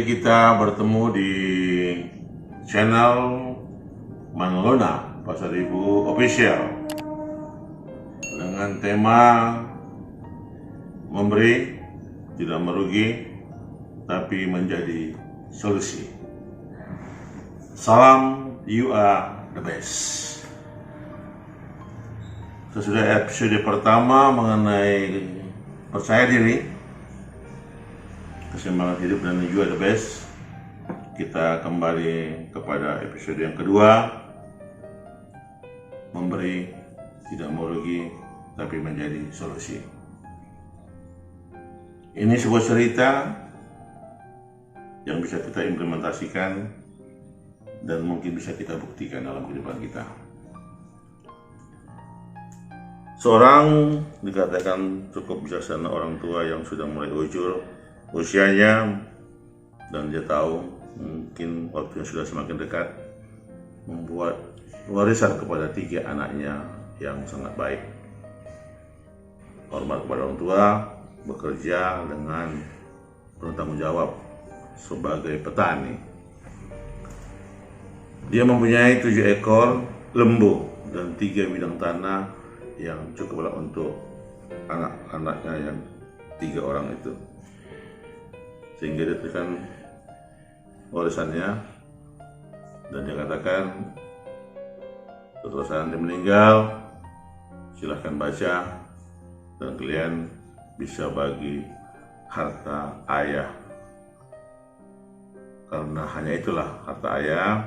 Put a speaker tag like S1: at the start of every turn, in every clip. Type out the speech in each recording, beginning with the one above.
S1: kita bertemu di channel Manlona Pasaribu Official dengan tema memberi tidak merugi tapi menjadi solusi. Salam, you are the best. Sesudah episode pertama mengenai percaya diri, keseimbangan hidup dan you are the best, kita kembali kepada episode yang kedua, memberi tidak merugi tapi menjadi solusi. Ini sebuah cerita yang bisa kita implementasikan dan mungkin bisa kita buktikan dalam kehidupan kita. Seorang dikatakan cukup bijaksana orang tua yang sudah mulai ujur usianya, dan dia tahu mungkin waktunya sudah semakin dekat, membuat warisan kepada 3 anaknya yang sangat baik. Hormat kepada orang tua, bekerja dengan bertanggung jawab sebagai petani. Dia mempunyai 7 ekor lembu dan 3 bidang tanah yang cukuplah untuk anak-anaknya yang 3 orang itu, sehingga dia berikan warisannya. Dan dia katakan setelah saya meninggal, silahkan baca dan kalian bisa bagi harta ayah, karena hanya itulah harta ayah.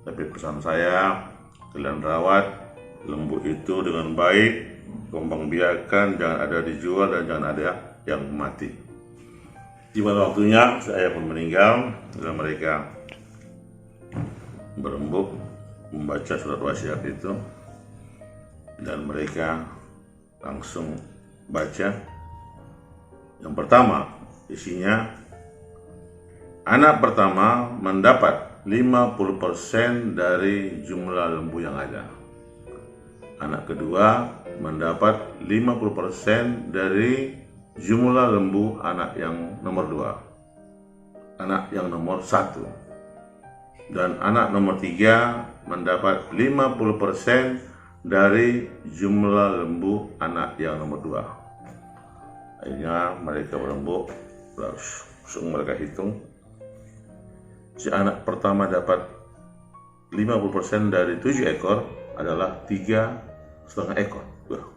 S1: Tapi pesan saya, kalian rawat lembu itu dengan baik, kembang biarkan, jangan ada dijual dan jangan ada yang mati. Di mana waktunya saya pun meninggal, dan mereka berembuk membaca surat wasiat itu, dan mereka langsung baca. Yang pertama, isinya anak pertama mendapat 50% dari jumlah lembu yang ada. Anak kedua mendapat 50% dari jumlah lembu anak yang nomor 2, anak yang nomor 1, dan anak nomor 3 mendapat 50% dari jumlah lembu anak yang nomor 2. Akhirnya mereka berembuk, langsung mereka hitung. Si anak pertama dapat 50% dari 7 ekor adalah 3,5 ekor. Wah,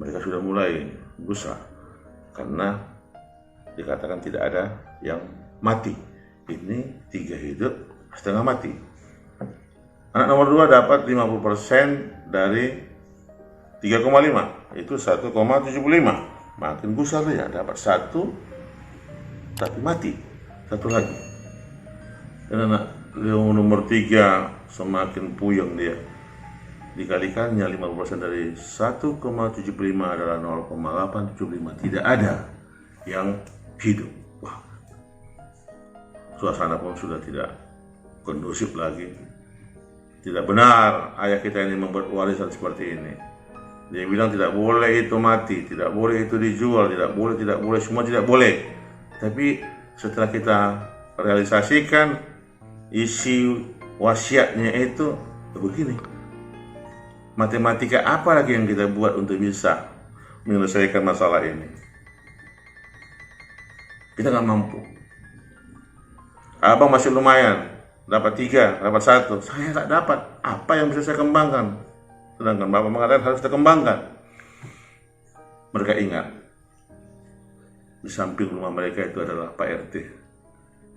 S1: mereka sudah mulai gusar karena dikatakan tidak ada yang mati. Ini 3 hidup, setengah mati. Anak nomor 2 dapat 50% dari 3,5, itu 1,75. Makin gusar dia, dapat 1 tapi mati, 1 lagi. Dan anak nomor 3 semakin puyeng dia. Dikalikannya 50% dari 1,75 adalah 0,875. Tidak ada yang hidup. Wah, suasana pun sudah tidak kondusif lagi. Tidak benar ayah kita ini membuat warisan seperti ini. Dia bilang tidak boleh itu mati, tidak boleh itu dijual, tidak boleh, semua tidak boleh. Tapi setelah kita realisasikan isi wasiatnya itu begini. Matematika apa lagi yang kita buat untuk bisa menyelesaikan masalah ini? Kita nggak mampu. Abang masih lumayan, dapat 3, dapat 1. Saya nggak dapat. Apa yang bisa saya kembangkan? Sedangkan Bapak mengatakan harus kita kembangkan. Mereka ingat, di samping rumah mereka itu adalah Pak RT.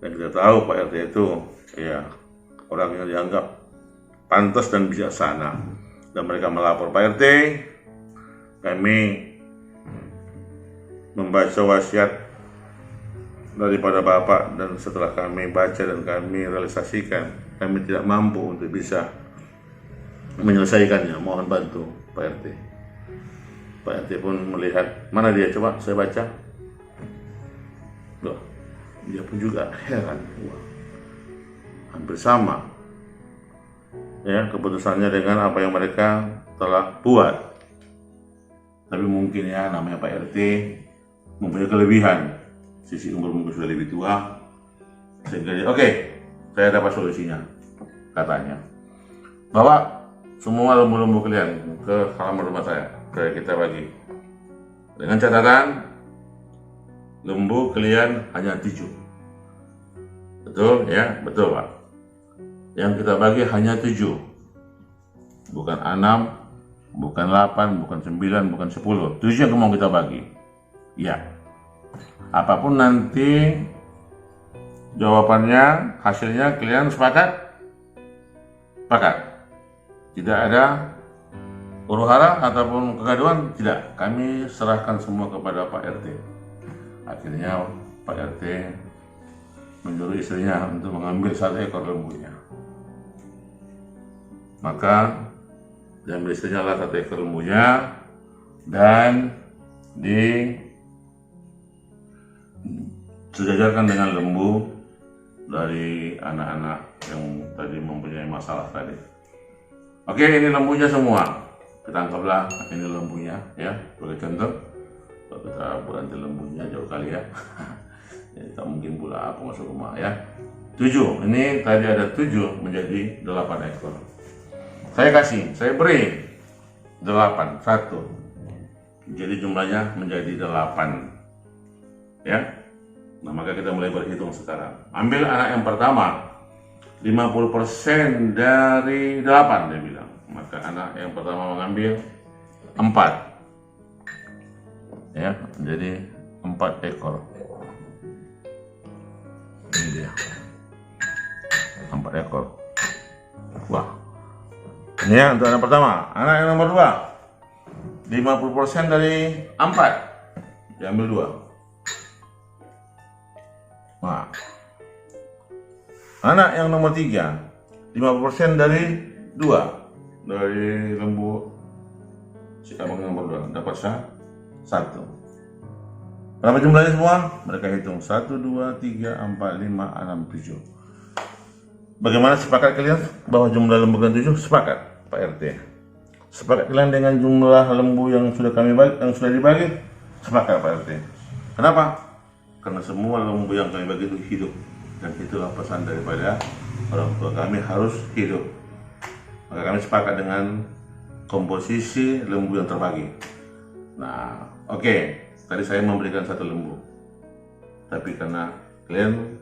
S1: Dan kita tahu Pak RT itu ya orang yang dianggap pantas dan bijaksana. Dan mereka melapor, Pak RT, kami membaca wasiat daripada Bapak, dan setelah kami baca dan kami realisasikan, kami tidak mampu untuk bisa menyelesaikannya. Mohon bantu Pak RT. Pak RT pun melihat, mana dia, coba saya baca. Loh, dia pun juga heran. Wah, hampir sama ya keputusannya dengan apa yang mereka telah buat. Tapi mungkin ya namanya Pak RT mempunyai kelebihan. Sisi umur mungkin sudah lebih tua, Sehingga dia, oke, saya dapat solusinya, katanya. Bawa semua lembu-lembu kalian ke halaman rumah saya, kita bagi. Dengan catatan, lembu kalian hanya 7. Betul ya? Betul Pak. Yang kita bagi hanya 7. Bukan 6, bukan 8, bukan 9, bukan 10. 7 yang mau kita bagi. Ya. Apapun nanti jawabannya, hasilnya kalian sepakat? Sepakat. Tidak ada huru-hara ataupun kegaduhan? Tidak. Kami serahkan semua kepada Pak RT. Akhirnya Pak RT menyuruh istrinya untuk mengambil 1 ekor lembunya. Maka diambil istrinya lah 1 ekor lembunya dan disejajarkan dengan lembu dari anak-anak yang tadi mempunyai masalah tadi. Oke, ini lembunya semua. Kita anggaplah ini lembunya ya, sebagai contoh. Kalau kita berhenti lembunya jauh kali ya. Ya tak mungkin pula aku masuk rumah ya. 7, ini tadi ada 7 menjadi 8 ekor. Saya beri 8, 1. Jadi jumlahnya menjadi 8. Ya. Nah, maka kita mulai berhitung sekarang. Ambil anak yang pertama, 50% dari 8 dia bilang. Maka anak yang pertama mengambil 4. Ya, jadi 4 ekor. Ini dia. 4 ekor. Wah. Ini ya untuk anak pertama. Anak yang nomor 2. 50% dari 4. Diambil 2. Wah. Anak yang nomor 3, 50% dari 2. Dari lembu si abang nomor 2 dapat 1. Berapa jumlahnya semua? Mereka hitung 1, 2, 3, 4, 5, 6, 7. Bagaimana sepakat kalian bahwa jumlah lembu kalian 7? Sepakat Pak RT. Sepakat kalian dengan jumlah lembu yang sudah dibagi? Sepakat Pak RT. Kenapa? Karena semua lembu yang kami bagi itu hidup. Dan itulah pesan daripada orang tua kami, harus hidup. Maka kami sepakat dengan komposisi lembu yang terbagi. Nah, oke. Tadi saya memberikan 1 lembu. Tapi karena kalian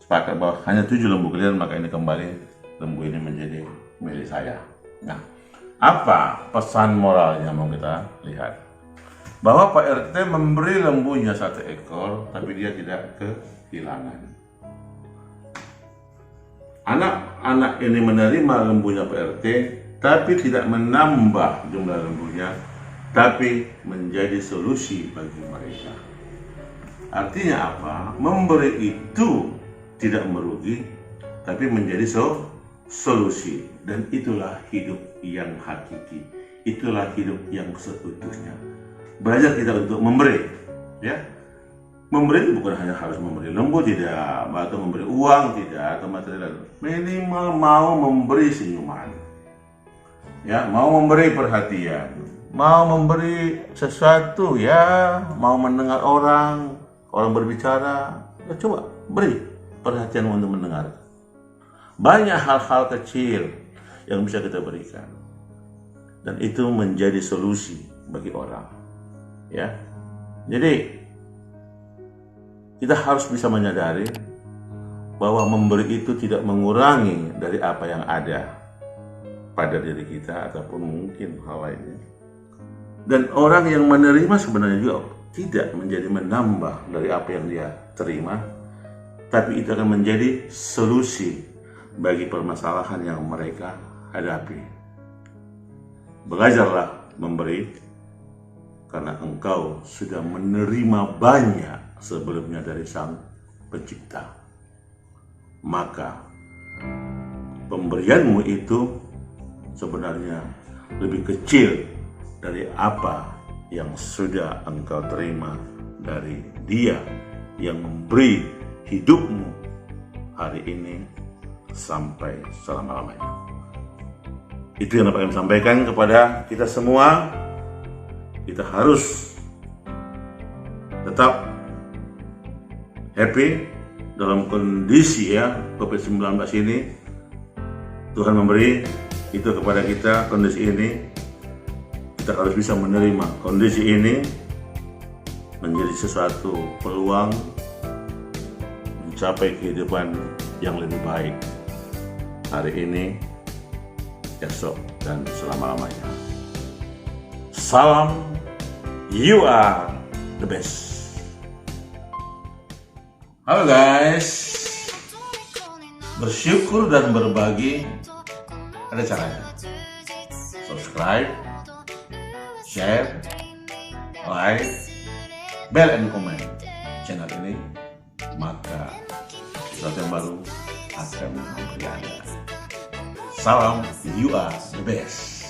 S1: sepakat bahwa hanya 7 lembu kalian, maka ini kembali lembu ini menjadi milik saya. Nah, apa pesan moralnya mau kita lihat? Bahwa Pak RT memberi lembunya 1 ekor, tapi dia tidak kehilangan. Anak-anak ini menerima lembunya Pak RT, tapi tidak menambah jumlah lembunya, tapi menjadi solusi bagi mereka. Artinya apa? Memberi itu tidak merugi, tapi menjadi solusi. Dan itulah hidup yang hakiki. Itulah hidup yang seutuhnya. Belajar kita untuk memberi, ya. Memberi itu bukan hanya harus memberi lembu, tidak, atau memberi uang, tidak, atau material. Minimal mau memberi senyuman, ya, mau memberi perhatian, mau memberi sesuatu, ya, mau mendengar orang berbicara, ya coba beri perhatian untuk mendengar. Banyak hal-hal kecil yang bisa kita berikan, dan itu menjadi solusi bagi orang, ya. Jadi kita harus bisa menyadari bahwa memberi itu tidak mengurangi dari apa yang ada pada diri kita ataupun mungkin hal lainnya. Dan orang yang menerima sebenarnya juga tidak menjadi menambah dari apa yang dia terima, tapi itu akan menjadi solusi bagi permasalahan yang mereka hadapi. Belajarlah memberi, karena engkau sudah menerima banyak sebelumnya dari Sang Pencipta. Maka pemberianmu itu sebenarnya lebih kecil dari apa yang sudah engkau terima dari Dia yang memberi hidupmu hari ini sampai selama-lamanya. Itu yang dapat kami sampaikan kepada kita semua. Kita harus tetap happy dalam kondisi ya COVID-19 ini, Tuhan memberi itu kepada kita kondisi ini. Kita harus bisa menerima kondisi ini menjadi sesuatu peluang mencapai kehidupan yang lebih baik hari ini, esok, dan selama-lamanya. Salam, you are the best. Halo guys, bersyukur dan berbagi ada caranya. Subscribe, share, like, bell and comment channel ini, maka sesuatu yang baru akan menghampiri Anda. Salam, you are the best.